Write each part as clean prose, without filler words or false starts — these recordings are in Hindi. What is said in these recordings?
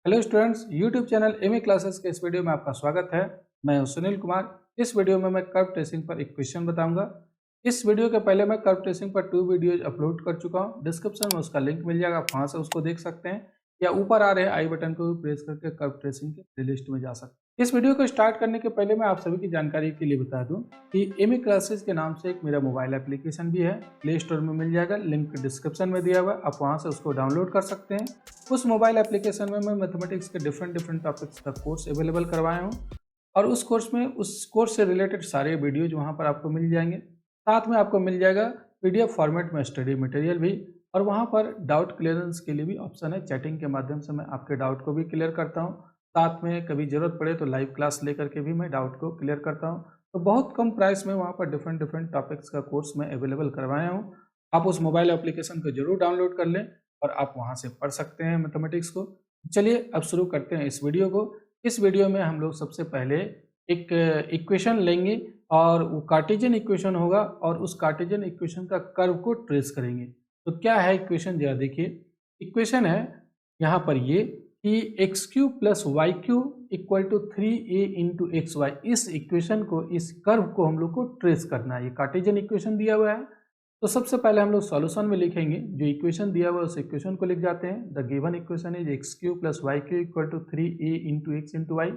Hello students, YouTube channel MA classes के इस वीडियो में आपका स्वागत है। मैं हूं सुनील कुमार। इस वीडियो में मैं कर्व ट्रेसिंग पर एक क्वेश्चन बताऊंगा। इस वीडियो के पहले मैं कर्व ट्रेसिंग पर 2 वीडियोज अपलोड कर चुका हूं। डिस्क्रिप्शन में उसका लिंक मिल जाएगा, आप वहां से उसको देख सकते हैं या ऊपर आ रहे आई बटन को भी प्रेस करके कर्व ट्रेसिंग के प्लेलिस्ट में जा सकते हैं। इस वीडियो को स्टार्ट करने के पहले मैं आप सभी की जानकारी के लिए बता दूं कि एमए क्लासेस के नाम से एक मेरा मोबाइल एप्लीकेशन भी है, प्ले स्टोर में मिल जाएगा, लिंक डिस्क्रिप्शन में दिया हुआ है, आप वहां से उसको डाउनलोड कर सकते हैं। उस मोबाइल एप्लीकेशन में मैं मैथमेटिक्स के डिफरेंट टॉपिक्स का कोर्स अवेलेबल करवाया हूँ और उस कोर्स से रिलेटेड सारे वीडियोज वहाँ पर आपको मिल जाएंगे। साथ में आपको मिल जाएगा पीडीएफ फॉर्मेट में स्टडी मटेरियल भी, और वहाँ पर डाउट क्लियरेंस के लिए भी ऑप्शन है। चैटिंग के माध्यम से मैं आपके डाउट को भी क्लियर करता हूँ। साथ में कभी ज़रूरत पड़े तो लाइव क्लास लेकर के भी मैं डाउट को क्लियर करता हूँ। तो बहुत कम प्राइस में वहाँ पर डिफरेंट टॉपिक्स का कोर्स मैं अवेलेबल करवाया हूँ। आप उस मोबाइल एप्लीकेशन को जरूर डाउनलोड कर लें और आप वहां से पढ़ सकते हैं मैथमेटिक्स को। चलिए अब शुरू करते हैं इस वीडियो को। इस वीडियो में हम लोग सबसे पहले एक इक्वेशन लेंगे और वो कार्टेशियन इक्वेशन होगा और उस कार्टेशियन इक्वेशन का कर्व को ट्रेस करेंगे। तो क्या है इक्वेशन, जरा देखिए। इक्वेशन है यहाँ पर ये कि x cube plus y cube equal to 3a into x y. इस इक्वेशन को, इस कर्व को हम लोग को ट्रेस करना है। ये कार्टेशियन इक्वेशन दिया हुआ है। तो सबसे पहले हम लोग सॉल्यूशन में लिखेंगे, जो इक्वेशन दिया हुआ है उस इक्वेशन को लिख जाते हैं। The given equation is x cube plus y cube equal to 3a into x into y.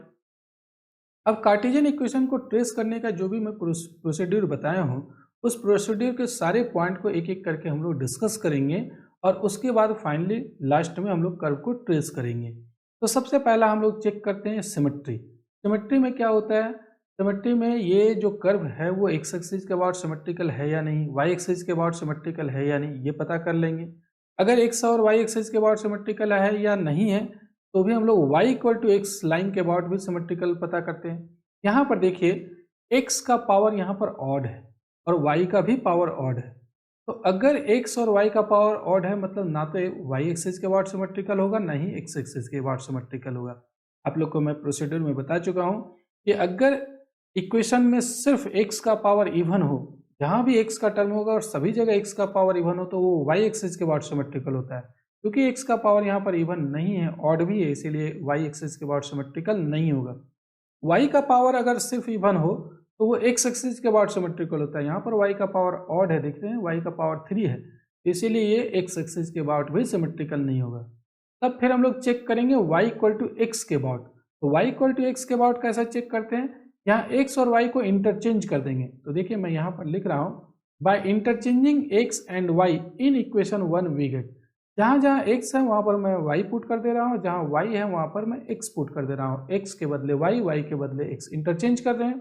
अब कार्टेशियन इक्वेशन को ट्रेस करने का जो भी मैं प्रोसीड्यूर बताया हूँ, उस प्रोसीड्यूर के सारे पॉइंट को एक एक करके हम लोग डिस्कस करेंगे और उसके बाद फाइनली लास्ट में हम लोग कर्व को ट्रेस करेंगे। तो सबसे पहला हम लोग चेक करते हैं सिमेट्री। सिमेट्री में क्या होता है? सिमेट्री में ये जो कर्व है वो एक्स एक्सिस के अबाउट सिमेट्रिकल है या नहीं, वाई एक्सिस के अबाउट सिमेट्रिकल है या नहीं, ये पता कर लेंगे। अगर एक्स और वाई एक्सिस के अबाउट सिमेट्रिकल है या नहीं है तो भी हम लोग y equal to x line के अबाउट भी सिमेट्रिकल पता करते हैं। यहाँ पर देखिए x का पावर यहाँ पर ऑड है और y का भी पावर ऑड है। तो अगर x और y का पावर ऑड है मतलब ना तो y एक्सिस के अबाउट सिमेट्रिकल होगा, ना ही x एक्सिस के अबाउट सिमेट्रिकल होगा। आप लोग को मैं प्रोसीड्यूर में बता चुका हूँ कि अगर इक्वेशन में सिर्फ x का पावर इवन हो, जहाँ भी x का टर्म होगा और सभी जगह x का पावर इवन हो, तो वो y एक्सिस के अबाउट सिमेट्रिकल होता है। क्योंकि x का पावर यहाँ पर इवन नहीं है, ऑड भी है, इसीलिए y एक्सिस के अबाउट सिमेट्रिकल नहीं होगा। y का पावर अगर सिर्फ इवन हो तो वो x एक्सिस के अबाउट सिमेट्रिकल होता है। यहाँ पर y का पावर ऑड है, देखते हैं y का पावर 3 है, इसीलिए ये x एक्सिस के अबाउट भी सिमेट्रिकल नहीं होगा। तब फिर हम लोग चेक करेंगे y इक्वल टू एक्स के अबाउट। तो y इक्वल टू एक्स के अबाउट कैसा चेक करते हैं? यहाँ x और y को इंटरचेंज कर देंगे। तो देखिए मैं यहाँ पर लिख रहा हूँ, by interchanging x and y in equation 1 we get. जहाँ जहाँ x है वहाँ पर मैं y पुट कर दे रहा हूँ, जहाँ y है वहाँ पर मैं x पुट कर दे रहा हूँ। x के बदले y, y के बदले x इंटरचेंज कर रहे हैं।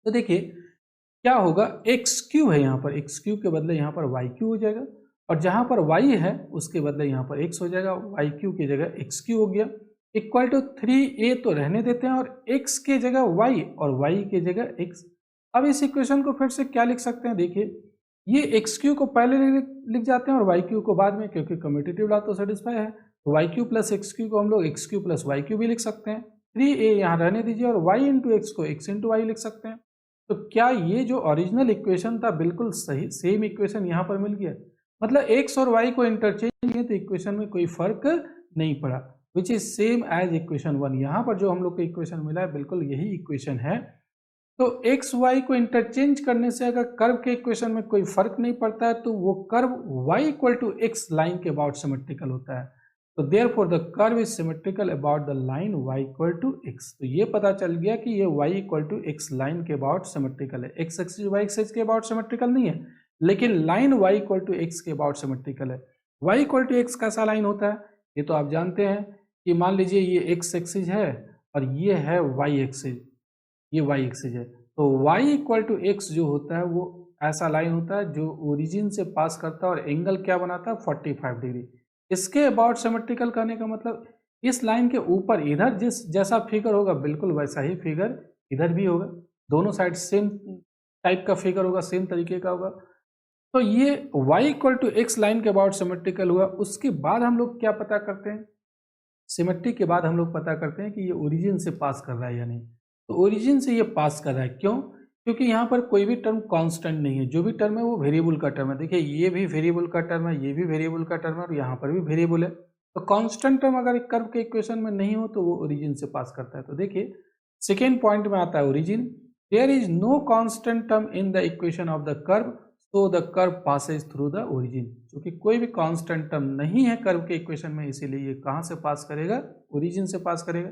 तो देखिए क्या होगा, एक्स क्यू है यहाँ पर, एक्स क्यू के बदले यहाँ पर वाई क्यू हो जाएगा, और जहाँ पर वाई है उसके बदले यहाँ पर एक्स हो जाएगा, वाई क्यू की जगह एक्स क्यू हो गया। इक्वल टू 3a तो रहने देते हैं और x के जगह y और y के जगह x। अब इस इक्वेशन को फिर से क्या लिख सकते हैं? देखिए ये एक्स क्यू को पहले लिख जाते हैं और वाई क्यू को बाद में, क्योंकि कम्यूटेटिव लॉ तो सेटिस्फाई है। तो y cube plus x cube को हम लोग x cube plus y cube भी लिख सकते हैं। 3a यहाँ रहने दीजिए और y इंटू एक्स को x इंटू वाई लिख सकते हैं। तो क्या ये जो ओरिजिनल इक्वेशन था बिल्कुल सही सेम इक्वेशन यहाँ पर मिल गया? मतलब x और y को इंटरचेंज किए तो इक्वेशन में कोई फर्क नहीं पड़ा, which is same as equation 1। यहाँ पर जो हम लोग को इक्वेशन मिला है बिल्कुल यही इक्वेशन है। तो एक्स वाई को इंटरचेंज करने से अगर कर्व के इक्वेशन में कोई फर्क नहीं पड़ता है तो वो curve y equal to x line के अबाउट सिमेट्रिकल होता है। तो therefore the curve is symmetrical about the line y equal to x. तो ये पता चल गया कि ये y equal to x line के अबाउट सिमेट्रिकल है। एक्स एक्सिस y एक्सिस के अबाउट सिमेट्रिकल नहीं है, लेकिन line y equal to x के अबाउट सिमेट्रिकल है। y इक्वल टू एक्स कैसा लाइन होता है ये तो आप जानते हैं कि मान लीजिए ये एक्स एक्सिस है और ये है y एक्सिस, ये y एक्सिस है। तो y इक्वल टू एक्स जो होता है वो ऐसा लाइन होता है जो ओरिजिन से पास करता है और एंगल क्या बनाता है? 45 डिग्री। इसके अबाउट सिमेट्रिकल करने का मतलब इस लाइन के ऊपर इधर जिस जैसा फिगर होगा बिल्कुल वैसा ही फिगर इधर भी होगा, दोनों साइड सेम टाइप का फिगर होगा, सेम तरीके का होगा। तो ये y equal to x line के अबाउट सिमेट्रिकल हुआ। उसके बाद हम लोग क्या पता करते हैं? सिमेट्री के बाद हम लोग पता करते हैं कि ये ओरिजिन से पास कर रहा है या नहीं। तो ओरिजिन से ये पास कर रहा है, क्यों? क्योंकि यहाँ पर कोई भी टर्म कांस्टेंट नहीं है, जो भी टर्म है वो वेरिएबल का टर्म है। देखिए ये भी वेरिएबल का टर्म है, ये भी वेरिएबल का टर्म है और यहाँ पर भी वेरिएबल है। तो कांस्टेंट टर्म अगर एक कर्व के इक्वेशन में नहीं हो तो वो ओरिजिन से पास करता है। तो देखिए सेकेंड पॉइंट में आता है origin, there is no constant term in the equation of the curve so the curve passes through the origin. क्योंकि कोई भी कांस्टेंट टर्म नहीं है कर्व के इक्वेशन में, इसीलिए ये कहाँ से पास करेगा, ओरिजिन से पास करेगा।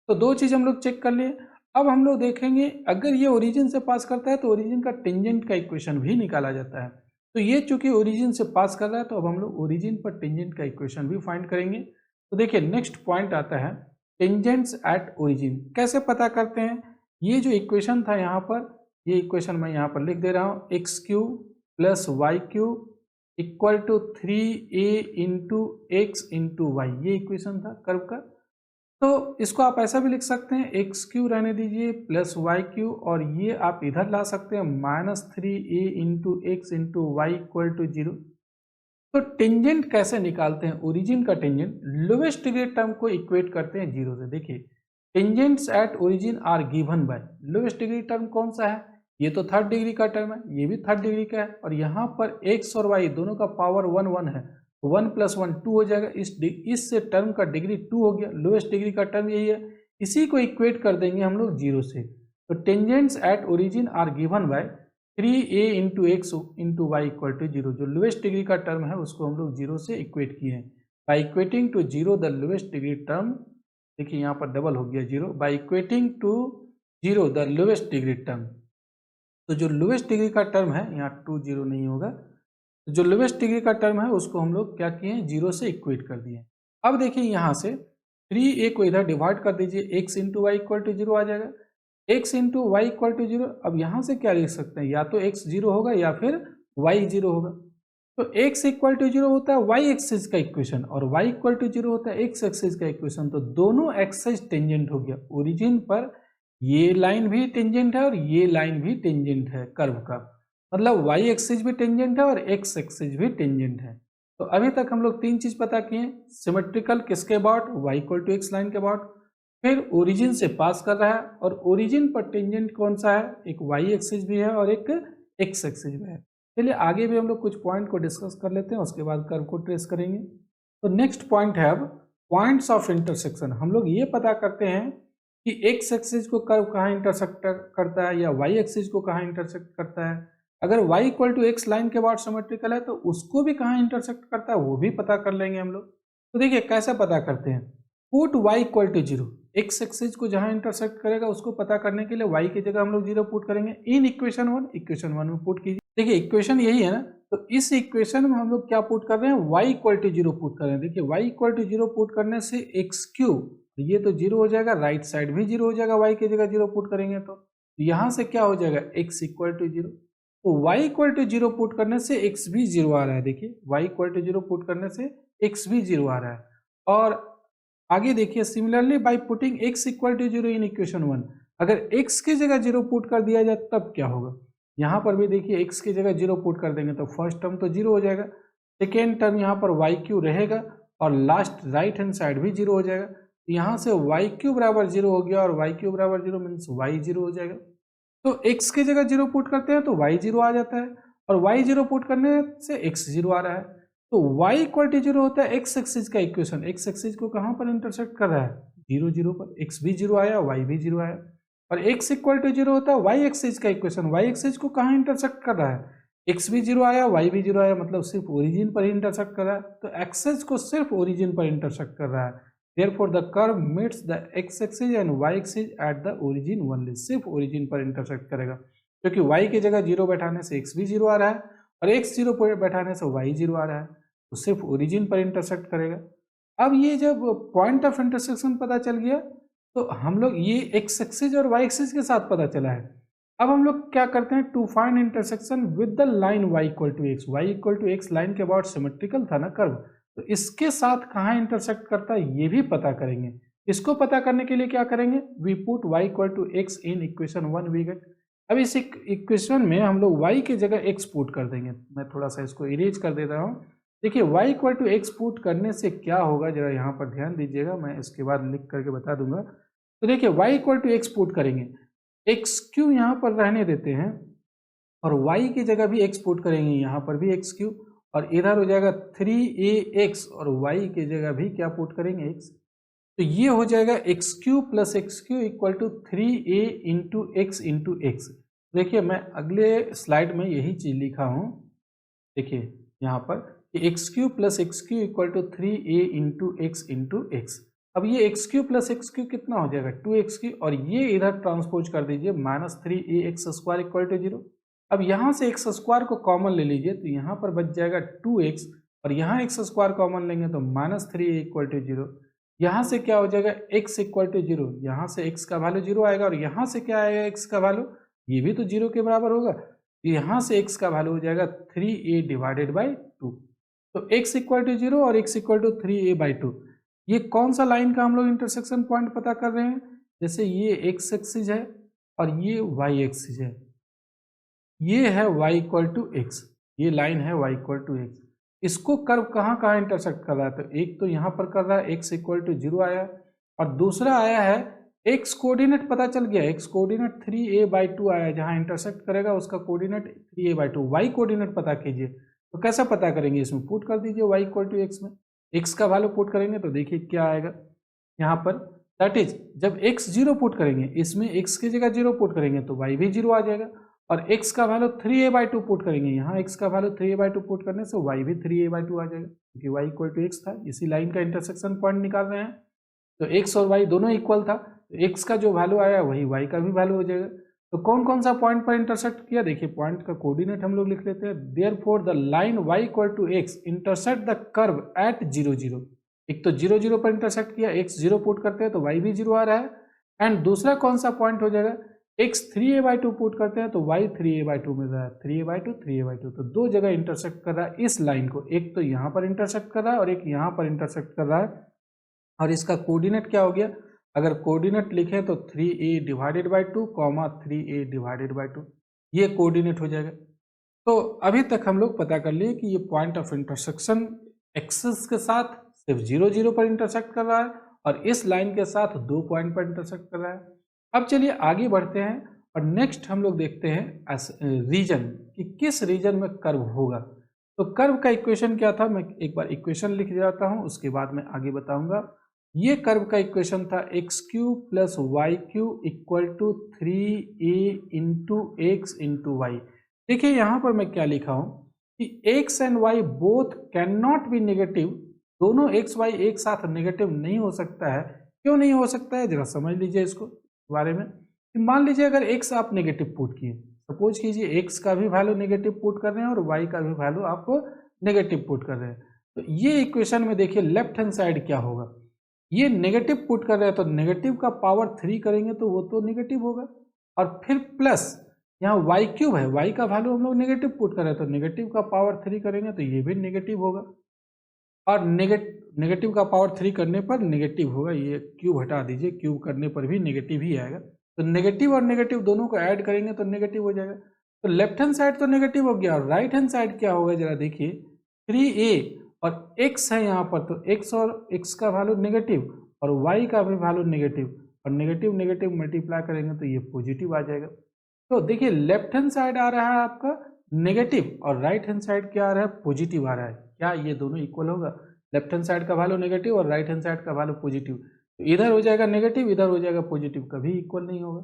तो दो चीज हम लोग चेक कर लिए। अब हम लोग देखेंगे अगर ये ओरिजिन से पास करता है तो ओरिजिन का टेंजेंट का इक्वेशन भी निकाला जाता है। तो ये चूंकि ओरिजिन से पास कर रहा है तो अब हम लोग ओरिजिन पर टेंजेंट का इक्वेशन भी फाइंड करेंगे। तो देखिए नेक्स्ट पॉइंट आता है टेंजेंट्स एट ओरिजिन। कैसे पता करते हैं, ये जो इक्वेशन था यहाँ पर, ये इक्वेशन मैं यहाँ पर लिख दे रहा हूँ, x cube plus y cube equal to 3a into x into y, ये इक्वेशन था कर्व का। तो इसको आप ऐसा भी लिख सकते हैं, एक्स क्यू रहने दीजिए प्लस वाई क्यू, और ये आप इधर ला सकते हैं -3a into x into y equal to 0। तो टेंजेंट कैसे निकालते हैं, ओरिजिन का टेंजेंट लोवेस्ट डिग्री टर्म को इक्वेट करते हैं 0 से। देखिए tangents at origin are given by, lowest degree term कौन सा है, ये तो थर्ड डिग्री का टर्म है, ये भी थर्ड डिग्री का है, और यहाँ पर एक्स और वाई दोनों का पावर 1 1 है, 1 + 1 2 हो जाएगा। इससे टर्म का डिग्री 2 हो गया, लोएस्ट डिग्री का टर्म यही है, इसी को इक्वेट कर देंगे हम लोग 0 से। तो tangents at origin are given by 3a into x into y equal to 0। जो लोएस्ट डिग्री का टर्म है उसको हम लोग 0 से इक्वेट किए हैं। By equating to 0 the lowest degree term, देखिए यहाँ पर डबल हो गया 0, by equating to 0 the lowest degree term. तो जो लोएस्ट डिग्री का टर्म है, यहाँ 2 0 नहीं होगा, तो जो लोएस्ट डिग्री का टर्म है उसको हम लोग क्या किए, 0 से इक्वेट कर दिए। अब देखिए यहाँ से 3a को इधर डिवाइड कर दीजिए, x into y equal to 0 आ जाएगा, x into y equal to 0। अब यहाँ से क्या लिख सकते हैं, या तो x 0 होगा या फिर y 0 होगा। तो x इक्वल टू 0 होता है y एक्सिस का इक्वेशन, और y इक्वल टू 0 होता है x एक्सिस का इक्वेशन। तो दोनों एक्सिस टेंजेंट हो गया, ओरिजिन पर ये लाइन भी टेंजेंट है और ये लाइन भी टेंजेंट है कर्व का, मतलब y एक्सिस भी टेंजेंट है और x एक्सिस भी टेंजेंट है। तो अभी तक हम लोग तीन चीज पता किए, सिमेट्रिकल किसके about, y equal to x line के अबाउट, फिर ओरिजिन से पास कर रहा है, और ओरिजिन पर टेंजेंट कौन सा है, एक y एक्सिस भी है और एक x एक्सिस भी है। चलिए आगे भी हम लोग कुछ पॉइंट को डिस्कस कर लेते हैं, उसके बाद कर्व को ट्रेस करेंगे। तो नेक्स्ट पॉइंट है अब पॉइंट्स ऑफ इंटरसेक्शन। हम लोग ये पता करते हैं कि x एक्सिस को कर्व कहाँ इंटरसेक्ट करता है या y एक्सिस को कहाँ इंटरसेक्ट करता है। अगर y equal to x line के बाद सिमेट्रिकल है तो उसको भी कहाँ इंटरसेक्ट करता है वो भी पता कर लेंगे हम लोग। तो देखिए कैसे पता करते हैं, put y equal to 0, x axis को जहां इंटरसेक्ट करेगा उसको पता करने के लिए y की जगह हम लोग 0 पुट करेंगे इन इक्वेशन 1, इक्वेशन 1 में पुट कीजिए। देखिए इक्वेशन यही है ना, तो इस इक्वेशन में हम लोग क्या पुट कर रहे हैं, y इक्वल टू 0 पुट कर रहे हैं। देखिए y इक्वल टू 0 पुट करने से एक्स क्यूब, ये तो 0 हो जाएगा, राइट साइड भी 0 हो जाएगा, y की जगह 0 पुट करेंगे तो यहाँ से क्या हो जाएगा, x इक्वल टू 0। तो y इक्वल टू 0 पुट करने से x भी 0 आ रहा है। देखिए y इक्वल टू 0 पुट करने से x भी 0 आ रहा है। और आगे देखिए similarly by putting x equal to 0 in equation 1, अगर x की जगह 0 पुट कर दिया जाए तब क्या होगा, यहाँ पर भी देखिए x की जगह 0 पुट कर देंगे तो फर्स्ट टर्म तो 0 हो जाएगा, सेकेंड टर्म यहाँ पर वाई क्यू रहेगा और लास्ट राइट हैंड साइड भी 0 हो जाएगा। यहाँ से वाई क्यू बराबर 0 हो गया और वाई क्यू बराबर 0 मीन्स वाई 0 हो जाएगा। तो x की जगह 0 पुट करते हैं तो y 0 आ जाता है, और y 0 पुट करने से x 0 आ रहा है। तो y इक्वल टू 0 होता है x एक्सिस का इक्वेशन, x एक्सिस को कहाँ पर इंटरसेक्ट कर रहा है, 0 0 पर, x भी 0 आया y भी 0 आया। और x इक्वल टू 0 होता है y एक्सिस का इक्वेशन, y एक्सिस को कहाँ इंटरसेक्ट कर रहा है, x भी 0 आया y भी 0 आया, मतलब सिर्फ ओरिजिन पर ही इंटरसेक्ट कर रहा है। तो एक्सिस को सिर्फ ओरिजिन पर इंटरसेक्ट कर रहा है, therefore the curve meets the x axis and y axis at the origin only, सिर्फ ओरिजिन पर इंटरसेक्ट करेगा, क्योंकि y की जगह 0 बैठाने से x भी 0 आ रहा है और x 0 पर बैठाने से y 0 आ रहा है, तो सिर्फ ओरिजिन पर इंटरसेक्ट करेगा। अब ये जब पॉइंट ऑफ इंटरसेक्शन पता चल गया तो हम लोग ये x एक्सिस और y एक्सिस के साथ पता चला है। अब हम लोग क्या करते हैं, to find intersection with the line y equal to x, y equal to x line के अबाउट सिमेट्रिकल था ना कर्व, तो इसके साथ कहाँ इंटरसेक्ट करता है ये भी पता करेंगे। इसको पता करने के लिए क्या करेंगे, we put y equal to x in equation 1 we get. अब इस इक्वेशन में हम लोग y की जगह x पुट कर देंगे, मैं थोड़ा सा इसको इरेज कर देता हूँ। देखिए y equal to x put करने से क्या होगा, जरा यहाँ पर ध्यान दीजिएगा, मैं इसके बाद लिख करके बता दूंगा। तो देखिए y equal to x put करेंगे, एक्स क्यू यहाँ पर रहने देते हैं और y की जगह भी x पुट करेंगे, यहाँ पर भी एक्स क्यू, और इधर हो जाएगा 3ax और y की जगह भी क्या पुट करेंगे x। तो ये हो जाएगा x cube plus x cube equal to 3a into x into x. देखिए मैं अगले स्लाइड में यही चीज लिखा हूँ, देखिए यहाँ पर कि x cube plus x cube equal to 3a into x. अब ये x cube plus x cube कितना हो जाएगा 2x क्यू, और ये इधर ट्रांसपोज कर दीजिए -3ax² इक्वल टू 0। अब यहाँ से एक्स स्क्वायर को कॉमन ले लीजिए तो यहाँ पर बच जाएगा 2x, और यहाँ एक्स स्क्वायर कॉमन लेंगे तो -3a इक्वल टू 0। यहाँ से क्या हो जाएगा x इक्वल टू 0, यहाँ से x का वैल्यू 0 आएगा, और यहाँ से क्या आएगा x का वैल्यू, ये भी तो 0 के बराबर होगा। यहाँ से x का वैल्यू हो जाएगा 3a डिवाइडेड बाई 2। तो x इक्वल टू 0 और x equal to 3a by 2, ये कौन सा लाइन का हम लोग इंटरसेक्शन पॉइंट पता कर रहे हैं। जैसे ये x एक्सिस है और ये y एक्सिस है, ये है y इक्वल टू x, ये लाइन है y इक्वल टू x। इसको कर्व कहाँ कहाँ इंटरसेक्ट कर रहा है, तो एक तो यहाँ पर कर रहा है x इक्वल टू 0 आया, और दूसरा आया है x कोऑर्डिनेट पता चल गया, x कोऑर्डिनेट 3a बाई 2 आया, जहाँ इंटरसेक्ट करेगा उसका coordinate 3a by 2। y coordinate पता कीजिए, तो कैसा पता करेंगे, इसमें पुट कर दीजिए y इक्वल टू x में, x का वैल्यू पुट करेंगे तो देखिए क्या आएगा यहाँ पर, दैट इज जब x 0 पुट करेंगे, इसमें x की जगह 0 पुट करेंगे तो y भी 0 आ जाएगा, और x का वैल्यू 3a बाई 2 पुट करेंगे, यहाँ x का वैल्यू 3a बाई 2 पुट करने से y भी 3a बाई 2 आ जाएगा, क्योंकि y इक्वल टू x था। इसी लाइन का इंटरसेक्शन पॉइंट निकाल रहे हैं, तो x और y दोनों इक्वल था, तो x का जो वैल्यू आया वही y का भी वैल्यू हो जाएगा। तो कौन कौन सा पॉइंट पर इंटरसेक्ट किया, देखिए पॉइंट का कोऑर्डिनेट हम लोग लिख लेते हैं। Therefore the line y equal to x intersect the curve at 0 0। एक तो 0 0 पर इंटरसेक्ट किया, x 0 पुट करते हैं तो y भी 0 आ रहा है, एंड दूसरा कौन सा पॉइंट हो जाएगा, x 3a बाई 2 पुट करते हैं तो y 3a बाई 2 मिल रहा है, 3a बाई 2 3a बाई 2, तो दो जगह इंटरसेक्ट कर रहा है इस लाइन को, एक तो यहाँ पर इंटरसेक्ट कर रहा है और एक यहाँ पर इंटरसेक्ट कर रहा है। और इसका कोऑर्डिनेट क्या हो गया, अगर कोऑर्डिनेट लिखें तो 3a divided by 2 comma 3a divided by 2, ये कोऑर्डिनेट हो जाएगा। तो अभी तक हम लोग पता कर लिए कि ये पॉइंट ऑफ इंटरसेक्शन एक्सिस के साथ सिर्फ 0 0 पर इंटरसेक्ट कर रहा है, और इस लाइन के साथ दो पॉइंट पर इंटरसेक्ट कर रहा है। अब चलिए आगे बढ़ते हैं, और नेक्स्ट हम लोग देखते हैं रीजन, कि किस रीजन में कर्व होगा। तो कर्व का इक्वेशन क्या था, मैं एक बार इक्वेशन लिख जाता हूं, उसके बाद मैं आगे बताऊंगा। ये कर्व का इक्वेशन था x cube plus y cube equal to 3a into x into y. देखिए यहाँ पर मैं क्या लिखा हूं कि x and y both can not be negative, दोनों x y एक साथ नेगेटिव नहीं हो सकता है। क्यों नहीं हो सकता है, जरा समझ लीजिए इसको बारे में। मान लीजिए अगर x आप नेगेटिव पुट किए, सपोज कीजिए x का भी वैल्यू नेगेटिव पुट कर रहे हैं और y का भी वैल्यू आप नेगेटिव पुट कर रहे हैं, तो ये इक्वेशन में देखिए लेफ्ट हैंड साइड क्या होगा, ये नेगेटिव पुट कर रहे हैं तो नेगेटिव का पावर 3 करेंगे तो वो तो नेगेटिव होगा, और फिर प्लस यहाँ y क्यूब है, y का वैल्यू हम लोग नेगेटिव पुट कर रहे हैं तो नेगेटिव का पावर 3 करेंगे तो ये भी नेगेटिव होगा, और नेगेटिव का पावर 3 करने पर नेगेटिव होगा, ये क्यूब हटा दीजिए, क्यूब करने पर भी नेगेटिव ही आएगा, तो नेगेटिव और नेगेटिव दोनों को ऐड करेंगे तो नेगेटिव हो जाएगा। तो लेफ्ट हैंड साइड तो नेगेटिव हो गया, और राइट हैंड साइड क्या होगा जरा देखिए, 3a और x है यहाँ पर, तो x और x का वैल्यू नेगेटिव और y का भी वैल्यू नेगेटिव, और नेगेटिव नेगेटिव मल्टीप्लाई करेंगे तो ये पॉजिटिव आ जाएगा। तो देखिए लेफ्ट हैंड साइड आ रहा है आपका नेगेटिव और राइट हैंड साइड क्या आ रहा है, पॉजिटिव आ रहा है। क्या ये दोनों इक्वल होगा, लेफ्ट हैंड साइड का वैल्यू नेगेटिव और राइट हैंड साइड का वैल्यू पॉजिटिव, तो इधर हो जाएगा नेगेटिव इधर हो जाएगा पॉजिटिव, कभी इक्वल नहीं होगा।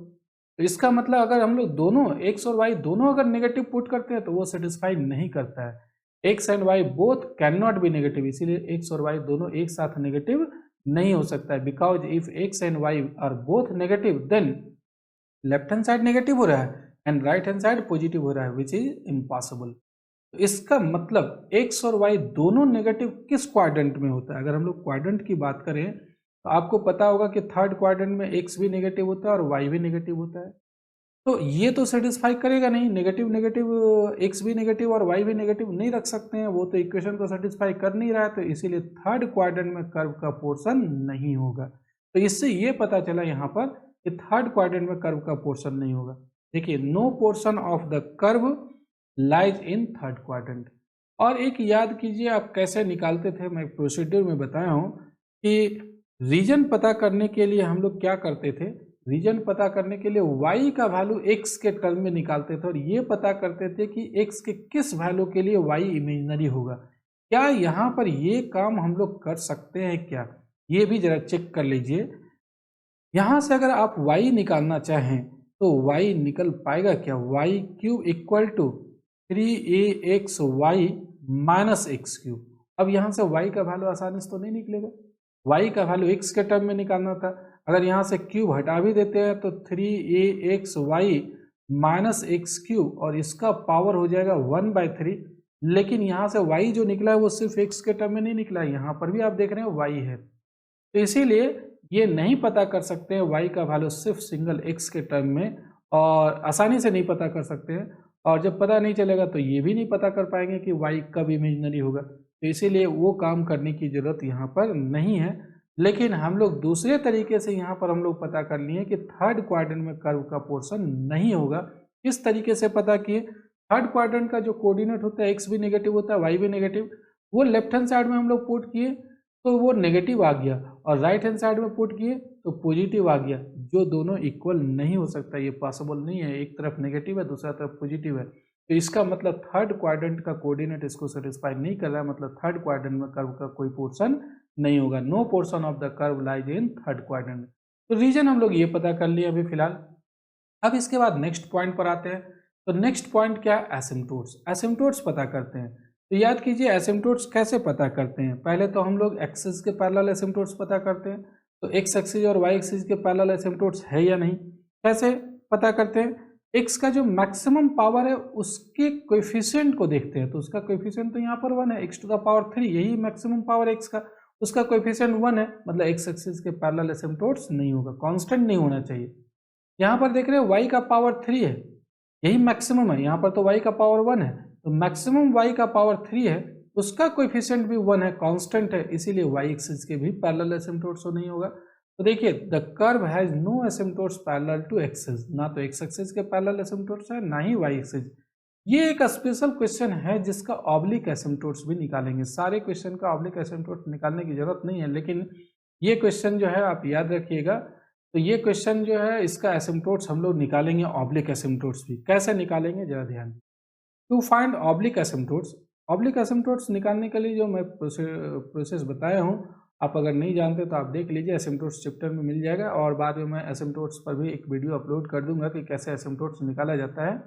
तो इसका मतलब अगर हम लोग दोनों x और y दोनों अगर नेगेटिव पुट करते हैं तो वो सेटिस्फाई नहीं करता है। x and y both can not be negative, इसीलिए x और y दोनों एक साथ नेगेटिव नहीं हो सकता है, because if x and y are both negative then left hand side negative हो रहा है and right hand side positive हो रहा है, विच इज इम्पॉसिबल। तो इसका मतलब x और y दोनों नेगेटिव किस क्वाड्रेंट में होता है, अगर हम लोग क्वाड्रेंट की बात करें तो आपको पता होगा कि थर्ड क्वाड्रेंट में x भी नेगेटिव होता है और y भी नेगेटिव होता है, तो ये तो सेटिस्फाई करेगा नहीं, नेगेटिव नेगेटिव x भी नेगेटिव और y भी नेगेटिव नहीं रख सकते हैं, वो तो इक्वेशन को सेटिस्फाई कर नहीं रहा है, तो इसीलिए थर्ड क्वाड्रेंट में कर्व का पोर्शन नहीं होगा। तो इससे ये पता चला यहाँ पर कि थर्ड क्वाड्रेंट में कर्व का पोर्शन नहीं होगा। देखिए no portion of the curve lies in third quadrant. और एक याद कीजिए आप कैसे निकालते थे, मैं प्रोसीड्यूर में बताया हूँ कि रीजन पता करने के लिए हम लोग क्या करते थे, रीजन पता करने के लिए y का वैल्यू x के टर्म में निकालते थे और ये पता करते थे कि x के किस वैल्यू के लिए y इमेजिनरी होगा। क्या यहाँ पर ये काम हम लोग कर सकते हैं क्या, ये भी जरा चेक कर लीजिए। यहाँ से अगर आप y निकालना चाहें तो y निकल पाएगा क्या, y cube equal to 3axy minus x cube. अब यहाँ से y का वैल्यू आसानी से तो नहीं निकलेगा, y का वैल्यू x के टर्म में निकालना था। अगर यहाँ से क्यूब हटा भी देते हैं तो 3axy माइनस एक्स क्यूब और इसका पावर हो जाएगा 1/3। लेकिन यहाँ से y जो निकला है वो सिर्फ x के टर्म में नहीं निकला है, यहाँ पर भी आप देख रहे हैं y है। तो इसीलिए ये नहीं पता कर सकते हैं y का वैल्यू सिर्फ सिंगल x के टर्म में, और आसानी से नहीं पता कर सकते हैं। और जब पता नहीं चलेगा तो ये भी नहीं पता कर पाएंगे कि y कब इमेजिनरी होगा। तो इसीलिए वो काम करने की ज़रूरत यहाँ पर नहीं है। लेकिन हम लोग दूसरे तरीके से यहाँ पर हम लोग पता कर लिए कि थर्ड क्वाड्रेंट में कर्व का पोर्शन नहीं होगा। किस तरीके से पता किए, थर्ड क्वाड्रेंट का जो कोऑर्डिनेट होता है x भी नेगेटिव होता है, y भी नेगेटिव, वो लेफ्ट हैंड साइड में हम लोग पुट किए तो वो नेगेटिव आ गया, और राइट हैंड साइड में पुट किए तो पॉजिटिव आ गया, जो दोनों इक्वल नहीं हो सकता, ये पॉसिबल नहीं है। एक तरफ नेगेटिव है दूसरा तरफ पॉजिटिव है, तो इसका मतलब थर्ड क्वाड्रेंट का कोऑर्डिनेट इसको सेटिस्फाई नहीं कर रहा है, मतलब थर्ड क्वाड्रेंट में कर्व का कोई पोर्शन नहीं होगा। No portion of the curve lies in third quadrant. तो रीजन हम लोग ये पता कर लिए अभी फिलहाल। अब इसके बाद नेक्स्ट पॉइंट पर आते हैं। तो नेक्स्ट पॉइंट क्या है, एसिम्पटोट्स। एसिम्पटोट्स पता करते हैं। तो याद कीजिए एसिम्पटोट्स कैसे पता करते हैं। पहले तो हम लोग एक्सिस के पैरेलल एसिम्पटोट्स पता करते हैं। तो एक्स एक्सिस और वाई एक्सिस के पैरेलल एसिम्पटोट्स है या नहीं, कैसे पता करते हैं। एक्स का जो मैक्सिमम पावर है उसके कोएफिशिएंट को देखते हैं। तो उसका कोएफिशिएंट तो यहाँ पर 1 है, x टू द पावर 3, यही मैक्सिमम पावर एक्स का, उसका कोएफिशिएंट 1 है, मतलब एक्स एक्सिस के पैरेलल एसिम्पटोट्स नहीं होगा, कांस्टेंट नहीं होना चाहिए। यहाँ पर देख रहे हैं y का पावर 3 है, यही मैक्सिमम है, यहाँ पर तो y का पावर 1 है, तो मैक्सिमम y का पावर 3 है, उसका कोएफिशिएंट भी 1 है, कांस्टेंट है, इसीलिए y एक्सिस के भी पैरेलल एसिम्पटोट्स नहीं होगा। तो देखिए the curve has no asymptotes parallel to axis, ना तो x एक्सिस के पैरेलल एसिम्पटोट्स है ना ही y एक्सिस। ये एक स्पेशल क्वेश्चन है जिसका ऑब्लिक एसिम्पटोट्स भी निकालेंगे। सारे क्वेश्चन का ऑब्लिक एसिम्पटोट्स निकालने की जरूरत नहीं है, लेकिन ये क्वेश्चन जो है आप याद रखिएगा। तो ये क्वेश्चन जो है इसका एसिम्पटोट्स हम लोग निकालेंगे, ऑब्लिक एसिम्पटोट्स भी। कैसे निकालेंगे जरा ध्यान दें। To find oblique एसिम्पटोट्स, oblique asymptotes निकालने के लिए जो मैं प्रोसेस बताया हूँ, आप अगर नहीं जानते तो आप देख लीजिए, एसिम्पटोट्स चैप्टर में मिल जाएगा, और बाद में मैं एसिम्पटोट्स पर भी एक वीडियो अपलोड कर दूंगा कि कैसे एसिम्पटोट्स निकाला जाता है,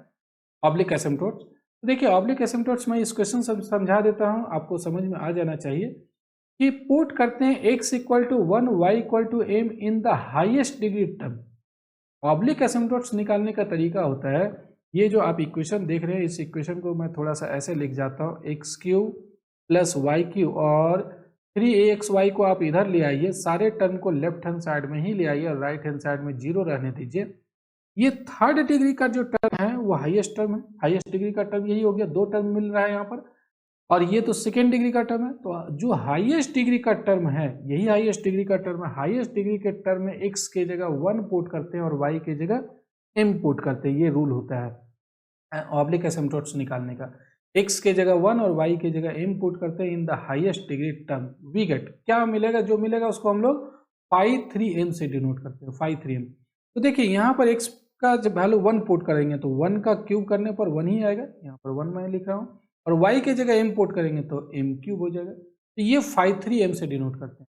ऑब्लिक एसिम्पटोट्स। तो देखिए ऑब्लिक एसिम्पटोट्स मैं इस क्वेश्चन से समझा देता हूँ, आपको समझ में आ जाना चाहिए कि पुट करते हैं x equal to 1 y equal to m in the highest degree term. Oblique asymptotes निकालने का तरीका होता है, ये जो आप इक्वेशन देख रहे हैं, इस इक्वेशन को मैं थोड़ा सा ऐसे लिख जाता हूँ, x cube plus y cube, और 3axy को आप इधर ले आइए, सारे टर्म को लेफ्ट हैंड साइड में ही ले आइए और राइट हैंड साइड में 0 रहने दीजिए। ये थर्ड डिग्री का जो टर्म है वो हाईएस्ट टर्म है, हाईएस्ट डिग्री का टर्म यही हो गया, 2 टर्म मिल रहा है यहाँ पर, और ये तो सेकेंड डिग्री का टर्म है। तो जो हाईएस्ट डिग्री का टर्म है यही हाईएस्ट डिग्री का टर्म है। हाईएस्ट डिग्री के टर्म में x के जगह 1 पुट करते हैं और y के जगह m पुट करते हैं, ये रूल होता है ऑब्लिक एसिम्पटोट्स निकालने का। x के जगह 1 और y के जगह m पुट करते हैं in the highest degree term. We get क्या मिलेगा, जो मिलेगा उसको हम लोग फाई 3m से डिनोट करते हैं, फाई 3m। तो देखिए यहाँ पर x का जब वैल्यू 1 पुट करेंगे तो 1 का क्यूब करने पर 1 ही आएगा, यहाँ पर 1 मैं लिख रहा हूँ, और y के जगह m पुट करेंगे तो m क्यूब हो जाएगा। तो ये फाई 3m से डिनोट करते हैं।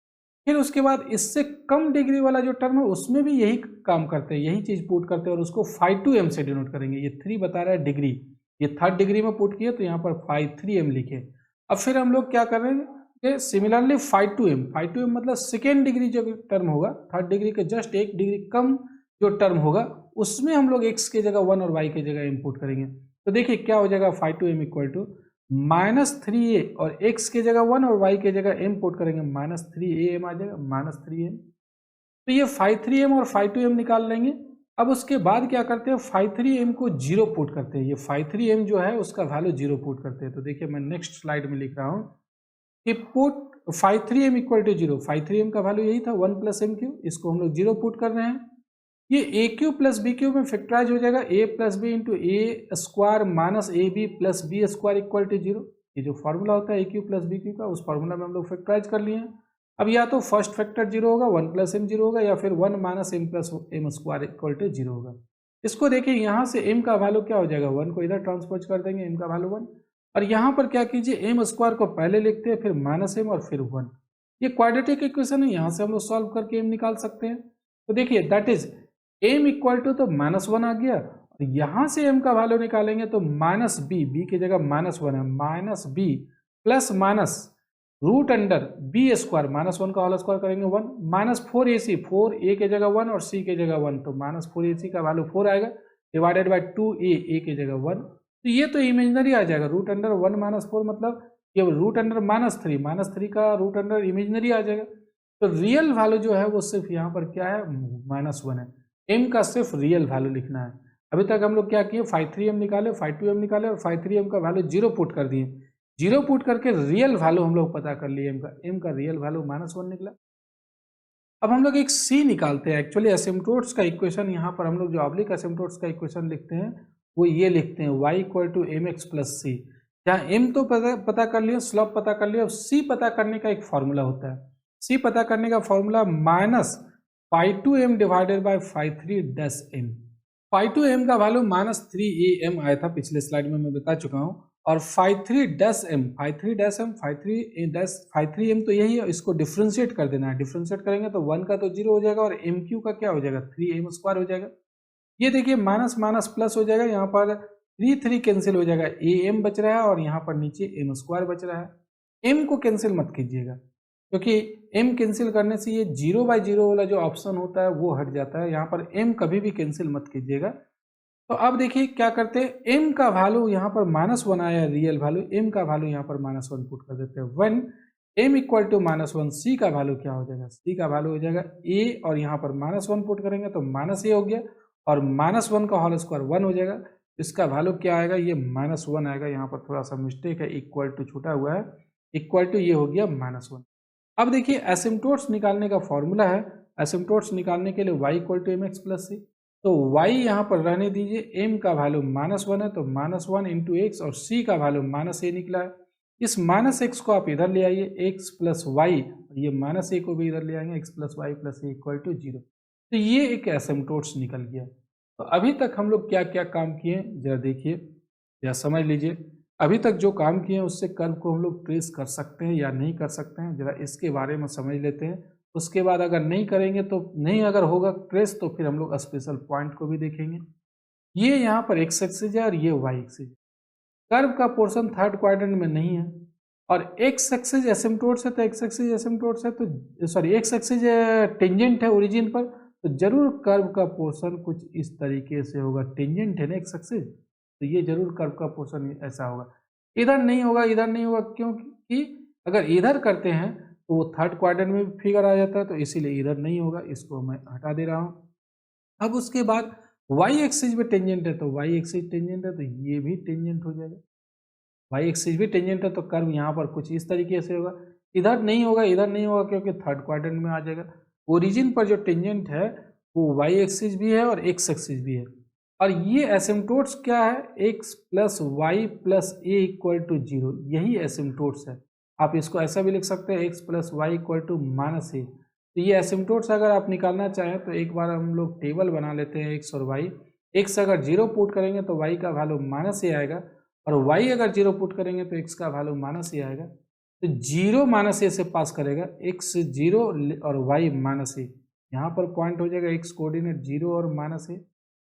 फिर उसके बाद इससे कम डिग्री वाला जो टर्म है उसमें भी यही काम करते हैं, यही चीज पुट करते हैं, और उसको फाई 2m से डिनोट करेंगे। ये 3 बता रहा है डिग्री, ये थर्ड डिग्री में पुट किए तो यहाँ पर फाई 3m लिखे। अब फिर हम लोग क्या करेंगे, सिमिलरली फाई 2m मतलब सेकेंड डिग्री जो टर्म होगा, थर्ड डिग्री के जस्ट 1 डिग्री कम जो टर्म होगा, उसमें हम लोग x के जगह 1 और y के जगह m पुट करेंगे। तो देखिए क्या हो जाएगा, phi 2m equal to -3a, और x के जगह 1 और y के जगह m पुट करेंगे -3am आ जाएगा, -3m। तो ये फाई 3m और फाई 2m निकाल लेंगे। अब उसके बाद क्या करते हैं, फाई 3m को 0 पुट करते हैं। ये फाई 3m जो है उसका वैल्यू 0 पुट करते हैं। तो देखिए मैं नेक्स्ट स्लाइड में लिख रहा हूँ कि put phi 3m equal to 0, phi 3m का वैल्यू यही था 1 प्लस m क्यूब, इसको हम लोग 0 पुट कर रहे हैं। ये a cube plus b cube में फैक्टराइज हो जाएगा, a plus b into a square minus a b plus b square equal to 0। ये जो फॉर्मूला होता है a cube plus b cube का, उस फॉर्मूला में हम लोग फैक्टराइज कर लिए हैं। अब या तो फर्स्ट फैक्टर जीरो होगा, 1 प्लस एम जीरो होगा, या फिर 1 minus m plus m square equal to zero होगा। इसको देखिए, यहाँ से m का वैल्यू क्या हो जाएगा, 1 को इधर ट्रांसपोज कर देंगे, m का वैल्यू 1, और यहाँ पर क्या कीजिए, एम स्क्वायर को पहले लिखते हैं, फिर माइनस एम और फिर 1। ये क्वाड्रेटिक इक्वेशन है, यहाँ से हम लोग सॉल्व करके m निकाल सकते हैं। तो देखिए that is m equal to तो -1 आ गया, और यहाँ से m का वैल्यू निकालेंगे तो माइनस b की जगह -1 है, minus b plus minus root under b square, -1 का होल स्क्वायर करेंगे 1, माइनस 4ac, 4a की जगह 1 और c की जगह 1, तो माइनस 4ac का वैल्यू 4 आएगा, डिवाइडेड बाय 2a की जगह 1। तो ये तो इमेजनरी आ जाएगा, रूट अंडर 1 माइनस 4 मतलब ये रूट अंडर -3 का रूट अंडर इमेजनरी आ जाएगा। तो रियल वैल्यू जो है वो सिर्फ यहाँ पर क्या है, -1 है। m का सिर्फ रियल वैल्यू लिखना है। अभी तक हम लोग क्या किए, 53m निकाले, 52m निकाले और 53m का वैल्यू 0 पुट कर दिए। 0 पुट करके रियल वैल्यू हम लोग पता कर लिए, m का रियल वैल्यू -1 निकला। अब हम लोग एक c निकालते हैं। एक्चुअली एसिम्प्टोट्स का इक्वेशन यहाँ पर हम लोग जो ऑब्लिक एसिम्प्टोट्स का इक्वेशन लिखते हैं वो ये लिखते हैं, y equal to mx plus c. जहाँ m तो पता कर लिया, स्लोप पता कर लिया, c पता करने का एक फॉर्मूला होता है। c पता करने का formula -φ2m divided by φ3m। φ2m का वैल्यू -3am आया था, पिछले स्लाइड में मैं बता चुका हूँ, और φ3m तो यही है, इसको डिफ्रेंशिएट कर देना है। डिफ्रेंशिएट करेंगे तो 1 का तो 0 हो जाएगा और mq का क्या हो जाएगा, 3m स्क्वायर हो जाएगा। ये देखिए माइनस माइनस प्लस हो जाएगा, यहाँ पर 3 कैंसिल हो जाएगा, am बच रहा है और यहाँ पर नीचे m स्क्वायर बच रहा है। m को कैंसिल मत कीजिएगा, क्योंकि m कैंसिल करने से ये 0/0 वाला जो ऑप्शन होता है वो हट जाता है। यहाँ पर m कभी भी कैंसिल मत कीजिएगा। तो अब देखिए क्या करते हैं, m का वैल्यू यहाँ पर -1 आया रियल वैल्यू, m का वैल्यू यहाँ पर -1 पुट कर देते हैं। One m equal to -1, c का वैल्यू क्या हो जाएगा, c का वैल्यू हो जाएगा a, और यहाँ पर -1 पुट करेंगे तो -a हो गया, और -1 का होल स्क्वायर 1 हो जाएगा। इसका वैल्यू क्या आएगा, ये -1 आएगा। यहाँ पर थोड़ा सा मिस्टेक है, इक्वल टू छूटा हुआ है, इक्वल टू ये हो गया -1। अब देखिए एसिम्प्टोट्स निकालने का फॉर्मूला है, एसिम्प्टोट्स निकालने के लिए y equal to mx plus c. तो y यहाँ पर रहने दीजिए, m का वैल्यू -1 है तो -1 इंटू एक्स, और c का वैल्यू -a निकला है। इस -x को आप इधर ले आइए, x प्लस वाई, ये -a को भी इधर ले आएंगे, x plus y plus a equal to 0। तो ये एक एसिम्प्टोट्स निकल गया। तो अभी तक हम लोग क्या क्या काम किए जरा देखिए या समझ लीजिए। अभी तक जो काम किए हैं उससे कर्व को हम लोग ट्रेस कर सकते हैं या नहीं कर सकते हैं, जरा इसके बारे में समझ लेते हैं। उसके बाद अगर नहीं करेंगे तो नहीं, अगर होगा ट्रेस तो फिर हम लोग स्पेशल पॉइंट को भी देखेंगे। ये यहाँ पर एक्स एक्सिस है और ये वाई एक्सिस। कर्व का पोर्शन थर्ड क्वाड्रेंट में नहीं है, और एक्स एक्सिस एसिम्प्टोट्स है तो एक्स एक्सिस एसिम्प्टोट्स है तो सॉरी एक्स एक्सिस टेंजेंट है ओरिजिन पर, तो जरूर कर्व का पोर्शन कुछ इस तरीके से होगा। टेंजेंट है ना एक्स एक्सिस, तो ये जरूर कर्व का पोर्शन ऐसा होगा। इधर नहीं होगा, इधर नहीं होगा, क्योंकि अगर इधर करते हैं तो वो थर्ड क्वाड्रेंट में भी फिगर आ जाता है, तो इसीलिए इधर नहीं होगा, इसको मैं हटा दे रहा हूँ। अब उसके बाद वाई एक्सिस भी टेंजेंट है, तो वाई एक्सिस टेंजेंट है तो ये भी टेंजेंट हो जाएगा। वाई एक्सिस भी टेंजेंट है तो कर्व यहाँ पर कुछ इस तरीके से होगा। इधर नहीं होगा, इधर नहीं होगा, क्योंकि थर्ड क्वाड्रेंट में आ जाएगा। ओरिजिन पर जो टेंजेंट है वो वाई एक्सिस भी है और एक्स एक्सिस भी है। और ये एसिम्प्टोट्स क्या है, x plus y plus a equal to 0, यही एसिम्प्टोट्स है। आप इसको ऐसा भी लिख सकते हैं, x plus y equal to -a। तो ये एसिम्प्टोट्स अगर आप निकालना चाहें तो एक बार हम लोग टेबल बना लेते हैं, एक्स और वाई। एक्स अगर 0 पुट करेंगे तो वाई का वैल्यू -a आएगा, और वाई अगर 0 पुट करेंगे तो एक्स का वैल्यू -a आएगा। तो 0 -a से पास करेगा, एक्स 0 और वाई -a। यहाँ पर पॉइंट हो जाएगा एक्स कोऑर्डिनेट 0 और -a,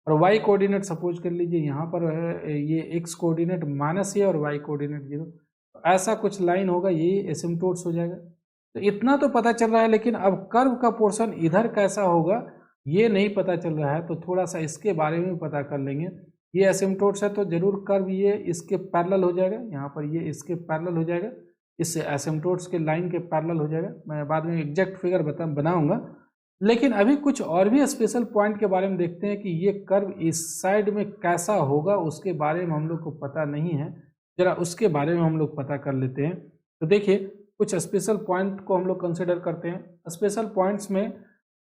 और वाई कोऑर्डिनेट सपोज कर लीजिए यहाँ पर है ये एक्स कोऑर्डिनेट -a और वाई कोऑर्डिनेट 0। तो ऐसा कुछ लाइन होगा, ये एसिम्प्टोट्स हो जाएगा। तो इतना तो पता चल रहा है, लेकिन अब कर्व का पोर्शन इधर कैसा होगा ये नहीं पता चल रहा है, तो थोड़ा सा इसके बारे में पता कर लेंगे। ये एसिम्प्टोट्स है तो जरूर कर्व ये इसके पैरेलल हो जाएगा, यहाँ पर ये इसके पैरेलल हो जाएगा, इससे एसिम्प्टोट्स के लाइन के पैरेलल हो जाएगा। मैं बाद में एग्जैक्ट फिगर बनाऊंगा, लेकिन अभी कुछ और भी स्पेशल पॉइंट के बारे में देखते हैं कि ये कर्व इस साइड में कैसा होगा, उसके बारे में हम लोग को पता नहीं है, जरा उसके बारे में हम लोग पता कर लेते हैं। तो देखिए कुछ स्पेशल पॉइंट को हम लोग कंसिडर करते हैं। स्पेशल पॉइंट्स में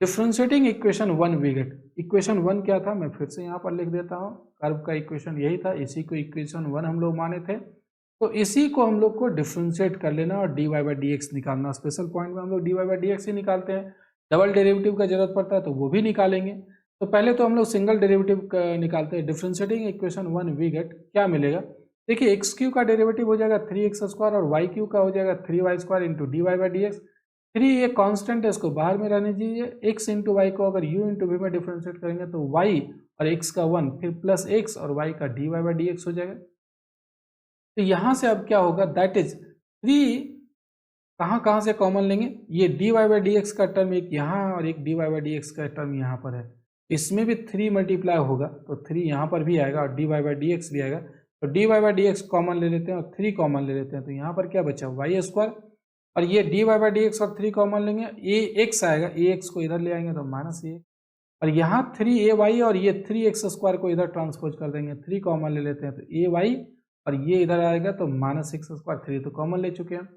differentiating equation 1 we get. Equation 1 क्या था, मैं फिर से यहाँ पर लिख देता हूँ। कर्व का इक्वेशन यही था, इसी को इक्वेशन 1 हम लोग माने थे। तो इसी को हम लोग को डिफ्रेंशिएट कर लेना और dy बाई डी एक्स निकालना। स्पेशल पॉइंट में हम लोग dy बाई डी एक्स ही निकालते हैं, डबल डेरिवेटिव का जरूरत पड़ता है तो वो भी निकालेंगे। तो पहले तो हम लोग सिंगल डेरिवेटिव निकालते हैं। डिफ्रेंशिएटिंग इक्वेशन 1 वी गेट क्या मिलेगा, देखिए एक्स क्यू का डेरिवेटिव हो जाएगा 3x² और वाई क्यू का हो जाएगा 3y² into dy by D x. 3 ये कांस्टेंट है, इसको बाहर में रहने दीजिए। x इंटू वाई को अगर u इंटू वी में डिफ्रेंशिएट करेंगे तो y और x का 1 फिर प्लस x और y का dy बाई डी एक्स हो जाएगा। तो यहाँ से अब क्या होगा, दैट इज 3 कहाँ से कॉमन लेंगे, ये dy बाई डी एक्स का टर्म एक यहाँ और एक dy बाई डी एक्स का टर्म यहाँ पर है, इसमें भी 3 मल्टीप्लाई होगा तो 3 यहाँ पर भी आएगा और dy बाई डी एक्स भी आएगा। तो dy by D x common ले लेते हैं और 3 कॉमन ले लेते हैं, तो यहाँ पर क्या बचा y² और ये dy बाई डी एक्स और 3 कॉमन लेंगे, ax आएगा, ax को इधर ले आएंगे तो माइनस a, और यहाँ 3ay और ये 3x² को इधर ट्रांसपोज कर देंगे, 3 कॉमन ले लेते हैं तो ay और ये इधर आएगा तो माइनस x², 3 तो कॉमन ले चुके हैं,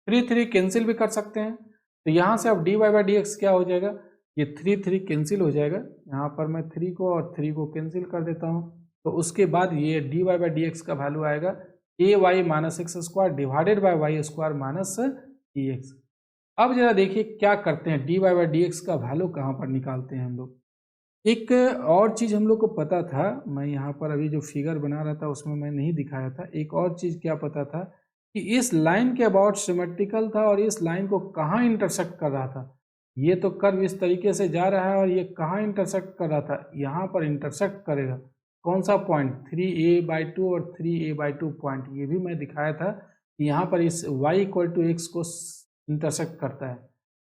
3 कैंसिल भी कर सकते हैं। तो यहाँ से अब dy बाई डी एक्स क्या हो जाएगा, ये 3 कैंसिल हो जाएगा, यहाँ पर मैं 3 को और 3 को कैंसिल कर देता हूँ। तो उसके बाद ये dy बाई डी एक्स का वैल्यू आएगा ay minus x² divided by y² minus dx। अब जरा देखिए क्या करते हैं, dy बाई डी एक्स का वैल्यू कहाँ पर निकालते हैं हम लोग। एक और चीज़ हम लोग को पता था, मैं यहाँ पर अभी जो फिगर बना रहा था उसमें मैं नहीं दिखाया था, एक और चीज़ क्या पता था कि इस लाइन के अबाउट सिमेट्रिकल था और इस लाइन को कहाँ इंटरसेक्ट कर रहा था। ये तो कर्व इस तरीके से जा रहा है और ये कहाँ इंटरसेक्ट कर रहा था, यहाँ पर इंटरसेक्ट करेगा। कौन सा पॉइंट, 3a/2 और 3a/2 पॉइंट, ये भी मैं दिखाया था कि यहाँ पर इस y = x को इंटरसेक्ट करता है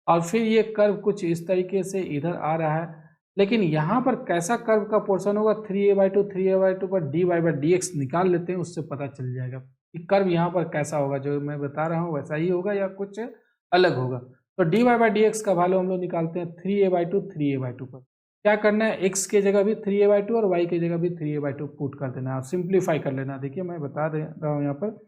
और फिर ये कर्व कुछ इस तरीके से इधर आ रहा है। लेकिन यहाँ पर कैसा कर्व का पोर्शन होगा, 3a/2 पर dy बाई डी एक्स निकाल लेते हैं, उससे पता चल जाएगा कि कर्व यहाँ पर कैसा होगा, जो मैं बता रहा हूँ वैसा ही होगा या कुछ अलग होगा। तो dy बाई डी एक्स का वैल्यू हम लोग निकालते हैं 3a/2 पर। क्या करना है, x के जगह भी 3a/2 और y के जगह भी 3a/2 पुट कर देना है, सिंप्लीफाई कर लेना। देखिए मैं बता दे रहा हूँ यहाँ पर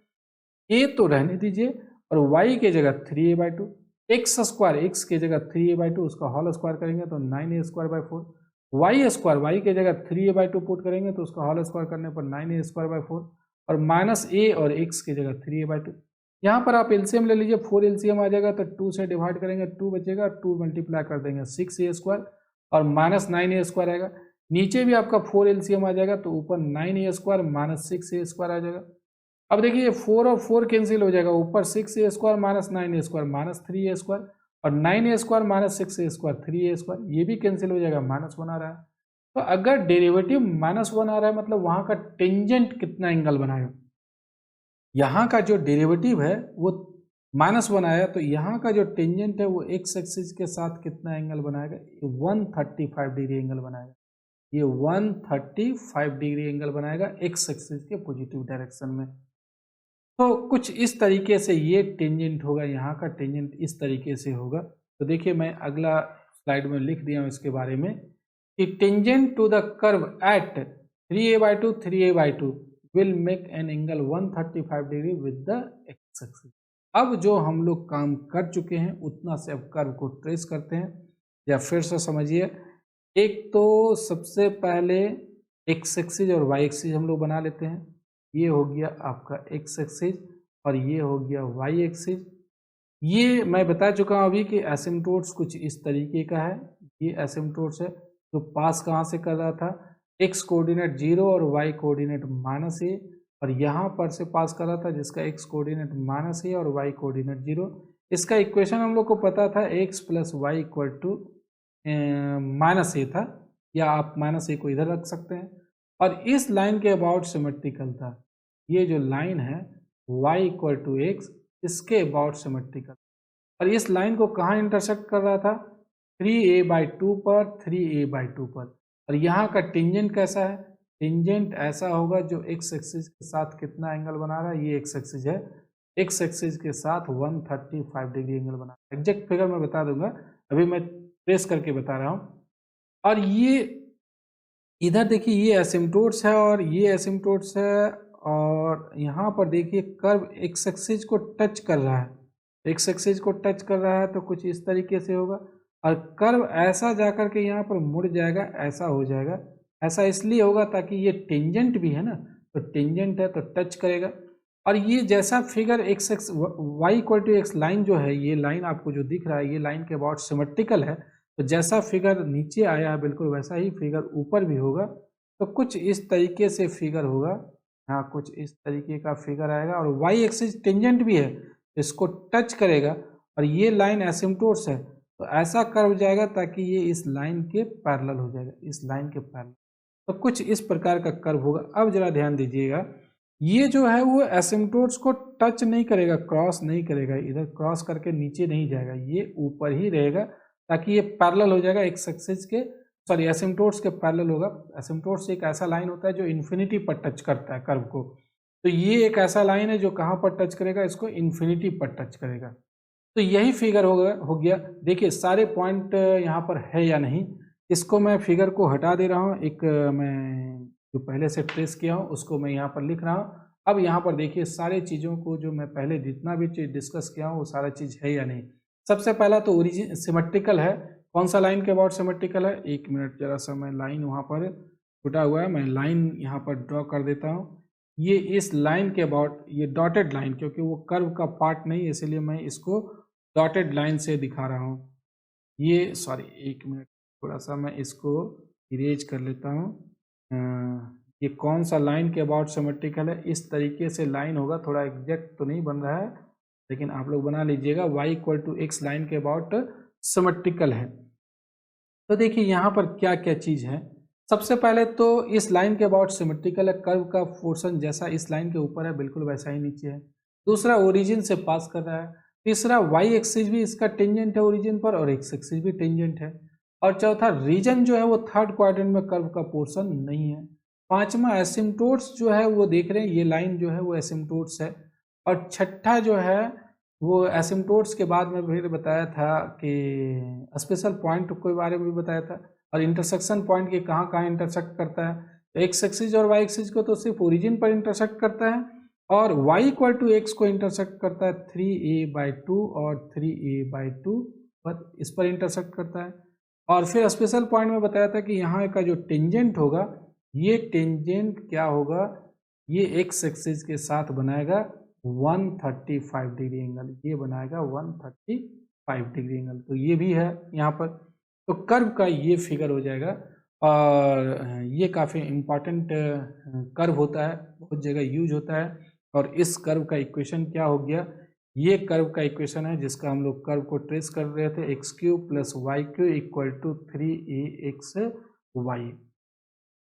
a तो रहने दीजिए और y के जगह 3a/2, x² के जगह 3a/2 उसका होल स्क्वायर करेंगे तो 9a²/4, y² के जगह 3a/2 पुट करेंगे तो उसका होल स्क्वायर करने पर 9a²/4 और माइनस a और x की जगह 3a/2। यहाँ पर आप एलसीएम ले लीजिए, 4 एलसीएम आ जाएगा तो 2 से डिवाइड करेंगे 2 बचेगा, 2 मल्टीप्लाई कर देंगे 6a² और माइनस 9a² आएगा। नीचे भी आपका 4 एलसीएम आ जाएगा तो ऊपर 9a² माइनस 6a² आ जाएगा। अब देखिए 4 और 4 कैंसिल हो जाएगा, ऊपर 6a² minus 9a² minus 3a² और 9a² माइनस 6a² 3a², ये भी कैंसिल हो जाएगा, -1 आ रहा है। तो अगर डेरिवेटिव -1 आ रहा है मतलब वहाँ का टेंजेंट कितना एंगल बनाएगा, यहाँ का जो डेरिवेटिव है वो -1 आया तो यहाँ का जो टेंजेंट है वो एक्स एक्सिस के साथ कितना एंगल बनाएगा, 135 डिग्री एंगल बनाएगा। ये 135 डिग्री एंगल बनाएगा एक्स एक्सिस के पॉजिटिव डायरेक्शन में। तो कुछ इस तरीके से ये टेंजेंट होगा, यहाँ का टेंजेंट इस तरीके से होगा। तो देखिए मैं अगला स्लाइड में लिख दिया हूँ इसके बारे में कि tangent to the curve at 3a/2 will make an angle 135 degree with the x axis. अब जो हम लोग काम कर चुके हैं उतना से अब कर्व को ट्रेस करते हैं, या फिर से समझिए। एक तो सबसे पहले एक्स एक्सिस और वाई एक्सिस हम लोग बना लेते हैं, ये हो गया आपका एक्स एक्सिस और ये हो गया वाई एक्सिस। ये मैं बता चुका हूँ अभी कि एसिम्प्टोट्स कुछ इस तरीके का है, ये एसिम्प्टोट्स है तो पास कहाँ से कर रहा था, एक्स कोऑर्डिनेट 0 और वाई कोऑर्डिनेट -a, और यहाँ पर से पास कर रहा था जिसका एक्स कोऑर्डिनेट -a और वाई कोऑर्डिनेट 0। इसका इक्वेशन हम लोग को पता था x + y = -a था, या आप -a को इधर रख सकते हैं। और इस लाइन के अबाउट सिमेट्रिकल था, ये जो लाइन है y = x, इसके अबाउट सिमेट्रिकल। और इस लाइन को कहाँ इंटरसेक्ट कर रहा था, 3a/2 पर 3a/2 पर। और यहाँ का टेंजेंट कैसा है, टेंजेंट ऐसा होगा जो एक्स एक्सिस के साथ कितना एंगल बना रहा है, ये एक्स एक्सिस है, एक्स एक्सिस के साथ 135 डिग्री एंगल बना रहा है। एग्जैक्ट फिगर मैं बता दूंगा, अभी मैं ट्रेस करके बता रहा हूँ। और ये इधर देखिए ये एसिम्प्टोट्स है और ये एसिम्प्टोट्स है, और यहाँ पर देखिए कर्व एक्स एक्सिस को टच कर रहा है, एक्स एक्सिस को टच कर रहा है तो कुछ इस तरीके से होगा। और कर्व ऐसा जाकर के यहाँ पर मुड़ जाएगा, ऐसा हो जाएगा। ऐसा इसलिए होगा ताकि ये टेंजेंट भी है ना, तो टेंजेंट है तो टच करेगा। और ये जैसा figure x x y equal to x line जो है, ये लाइन आपको जो दिख रहा है, ये लाइन के अबाउट सिमेट्रिकल है। तो जैसा फिगर नीचे आया है बिल्कुल वैसा ही फिगर ऊपर भी होगा। तो कुछ इस तरीके से फिगर होगा, हाँ कुछ इस तरीके का फिगर आएगा। और वाई एक्सिस टेंजेंट भी है, इसको टच करेगा और ये लाइन एसिम्प्टोट्स है, तो ऐसा कर्व जाएगा ताकि ये इस लाइन के पैरेलल हो जाएगा, इस लाइन के पैरेलल। तो कुछ इस प्रकार का कर्व होगा। अब जरा ध्यान दीजिएगा, ये जो है वो एसिम्प्टोट्स को टच नहीं करेगा, क्रॉस नहीं करेगा, इधर क्रॉस करके नीचे नहीं जाएगा, ये ऊपर ही रहेगा ताकि ये पैरेलल हो जाएगा एक्स एक्सिस के, सॉरी एसिम्प्टोट्स के पैरेलल होगा। एसिम्प्टोट्स एक ऐसा लाइन होता है जो इन्फिनिटी पर टच करता है कर्व को। तो ये एक ऐसा लाइन है जो कहाँ पर टच करेगा, इसको इन्फिनिटी पर टच करेगा। तो यही फिगर हो गया। देखिए सारे पॉइंट यहाँ पर है या नहीं, इसको मैं फिगर को हटा दे रहा हूँ। एक मैं जो पहले से ट्रेस किया हूँ उसको मैं यहाँ पर लिख रहा हूँ। अब यहाँ पर देखिए सारे चीज़ों को जो मैं पहले जितना भी चीज़ डिस्कस किया हूँ वो सारा चीज़ है या नहीं। सबसे पहला तो ओरिजिन सिमेट्रिकल है। कौन सा लाइन के अबाउट सिमेट्रिकल है, एक मिनट जरा सा मैं लाइन वहाँ पर छुटा हुआ है, मैं लाइन यहाँ पर ड्रॉ कर देता हूँ। ये इस लाइन के अबाउट, ये डॉटेड लाइन, क्योंकि वो कर्व का पार्ट नहीं है इसलिए मैं इसको डॉटेड लाइन से दिखा रहा हूँ। ये सॉरी एक मिनट, थोड़ा सा मैं इसको इरेज कर लेता हूँ। ये कौन सा लाइन के अबाउट सिमेट्रिकल है, इस तरीके से लाइन होगा, थोड़ा एग्जैक्ट तो नहीं बन रहा है लेकिन आप लोग बना लीजिएगा। y equal to x line के अबाउट सिमेट्रिकल है। तो देखिए यहाँ पर क्या क्या चीज़ है। सबसे पहले तो इस लाइन के अबाउट सिमेट्रिकल है, कर्व का पोर्शन जैसा इस लाइन के ऊपर है बिल्कुल वैसा ही नीचे है। दूसरा ओरिजिन से पास कर रहा है। तीसरा वाई एक्सिस भी इसका टेंजेंट है ओरिजिन पर और एक्स एक्सिस भी टेंजेंट है। और चौथा रीजन जो है वो थर्ड क्वाड्रेंट में कर्व का पोर्शन नहीं है। पांचवा एसिम्प्टोट्स जो है वो देख रहे हैं, ये लाइन जो है वो एसिम्प्टोट्स है। और छठा जो है वो एसिम्प्टोट्स के बाद में फिर बताया था कि स्पेशल पॉइंट के बारे में भी बताया था, और इंटरसेक्शन पॉइंट के कहाँ कहाँ इंटरसेक्ट करता है। तो एक्स एक्सिस और वाई एक्सिस को तो सिर्फ ओरिजिन पर इंटरसेक्ट करता है, और y इक्वल टू एक्स को इंटरसेक्ट करता है 3a/2 और 3a/2 पर, इस पर इंटरसेक्ट करता है। और फिर स्पेशल पॉइंट में बताया था कि यहाँ का जो टेंजेंट होगा, ये टेंजेंट क्या होगा, ये एक्स एक्सिस के साथ बनाएगा 135 डिग्री एंगल, ये बनाएगा 135 डिग्री एंगल। तो ये भी है यहाँ पर। तो कर्व का ये फिगर हो जाएगा, और ये काफ़ी इम्पॉर्टेंट कर्व होता है, बहुत जगह यूज होता है। और इस कर्व का इक्वेशन क्या हो गया, ये कर्व का इक्वेशन है जिसका हम लोग कर्व को ट्रेस कर रहे थे, x cube plus y cube equal to 3ax/y।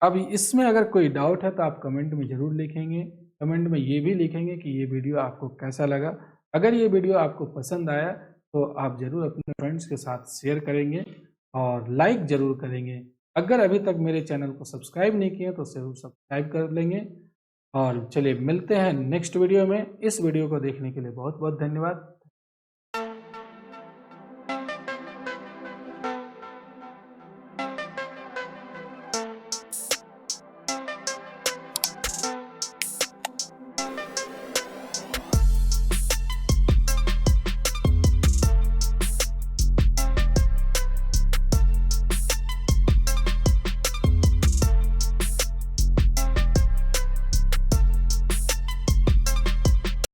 अब इसमें अगर कोई डाउट है तो आप कमेंट में ज़रूर लिखेंगे। कमेंट में ये भी लिखेंगे कि ये वीडियो आपको कैसा लगा। अगर ये वीडियो आपको पसंद आया तो आप ज़रूर अपने फ्रेंड्स के साथ शेयर करेंगे और लाइक ज़रूर करेंगे। अगर अभी तक मेरे चैनल को सब्सक्राइब नहीं किया तो ज़रूर सब्सक्राइब कर लेंगे। और चलिए मिलते हैं नेक्स्ट वीडियो में। इस वीडियो को देखने के लिए बहुत बहुत धन्यवाद।